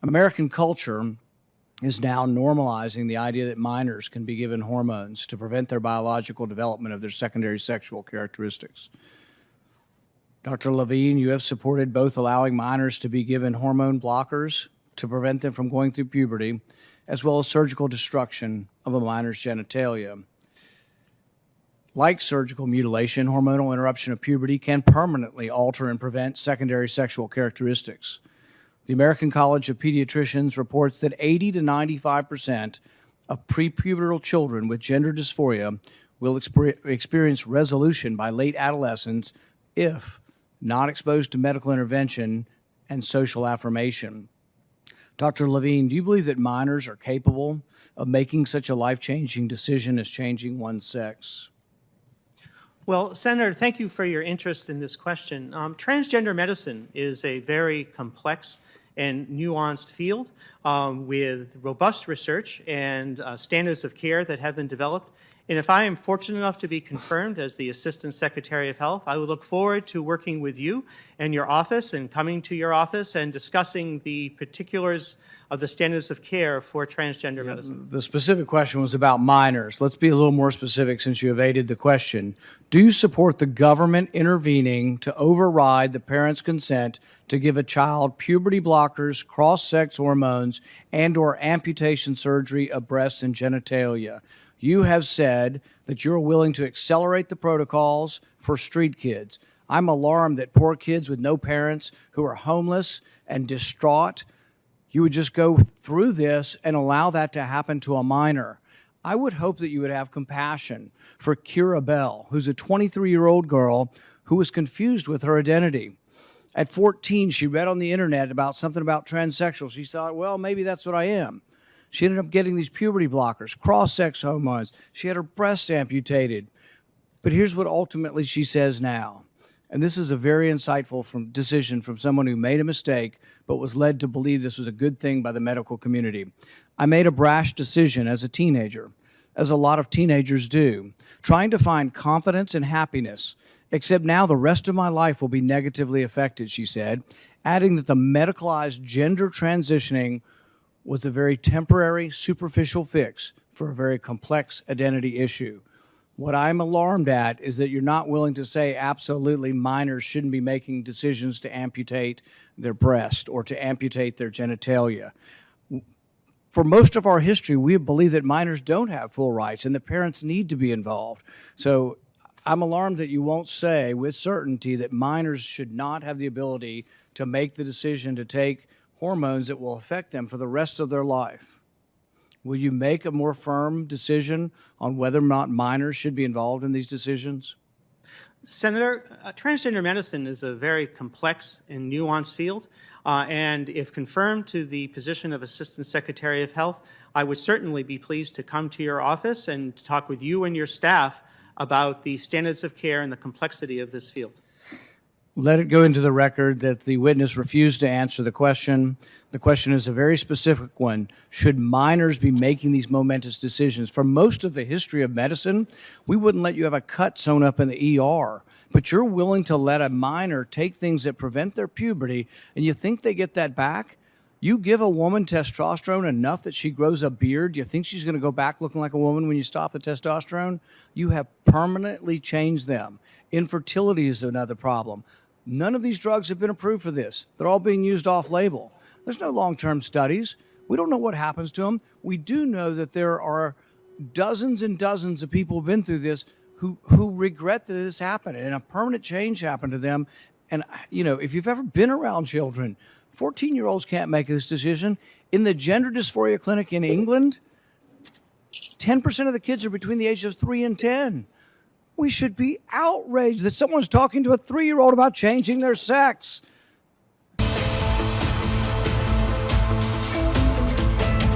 American culture is now normalizing the idea that minors can be given hormones to prevent their biological development of their secondary sexual characteristics. Dr. Levine, you have supported both allowing minors to be given hormone blockers to prevent them from going through puberty, as well as surgical destruction of a minor's genitalia. Like surgical mutilation, hormonal interruption of puberty can permanently alter and prevent secondary sexual characteristics. The American College of Pediatricians reports that 80 to 95% of prepubertal children with gender dysphoria will experience resolution by late adolescence if not exposed to medical intervention and social affirmation. Dr. Levine, do you believe that minors are capable of making such a life-changing decision as changing one's sex? Well, Senator, thank you for your interest in this question. Transgender medicine is a very complex and nuanced field with robust research and standards of care that have been developed. And if I am fortunate enough to be confirmed as the Assistant Secretary of Health, I would look forward to working with you and your office and coming to your office and discussing the particulars of the standards of care for transgender medicine. The specific question was about minors. Let's be a little more specific since you evaded the question. Do you support the government intervening to override the parent's consent to give a child puberty blockers, cross-sex hormones, and/or amputation surgery of breasts and genitalia? You have said that you're willing to accelerate the protocols for street kids. I'm alarmed that poor kids with no parents who are homeless and distraught, you would just go through this and allow that to happen to a minor. I would hope that you would have compassion for Kira Bell, who's a 23-year-old girl who was confused with her identity. At 14, she read on the internet about something about transsexual. She thought, well, maybe that's what I am. She ended up getting these puberty blockers, cross-sex hormones. She had her breast amputated. But here's what ultimately she says now. And this is a very insightful decision from someone who made a mistake but was led to believe this was a good thing by the medical community. I made a brash decision as a teenager, as a lot of teenagers do, trying to find confidence and happiness, except now the rest of my life will be negatively affected, she said, adding that the medicalized gender transitioning was a very temporary, superficial fix for a very complex identity issue. What I'm alarmed at is that you're not willing to say absolutely minors shouldn't be making decisions to amputate their breast or to amputate their genitalia. For most of our history, we have believed that minors don't have full rights and the parents need to be involved. So I'm alarmed that you won't say with certainty that minors should not have the ability to make the decision to take hormones that will affect them for the rest of their life. Will you make a more firm decision on whether or not minors should be involved in these decisions? Senator, transgender medicine is a very complex and nuanced field, and if confirmed to the position of Assistant Secretary of Health, I would certainly be pleased to come to your office and talk with you and your staff about the standards of care and the complexity of this field. Let it go into the record that the witness refused to answer the question. The question is a very specific one. Should minors be making these momentous decisions? For most of the history of medicine, we wouldn't let you have a cut sewn up in the ER, but you're willing to let a minor take things that prevent their puberty, and you think they get that back? You give a woman testosterone enough that she grows a beard, you think she's going to go back looking like a woman when you stop the testosterone? You have permanently changed them. Infertility is another problem. None of these drugs have been approved for this. They're all being used off-label. There's no long-term studies. We don't know what happens to them. We do know that there are dozens and dozens of people who've been through this who regret that this happened and a permanent change happened to them. And, you know, if you've ever been around children, 14-year-olds can't make this decision. In the gender dysphoria clinic in England, 10% of the kids are between the ages of 3 and 10. We should be outraged that someone's talking to a 3-year-old about changing their sex.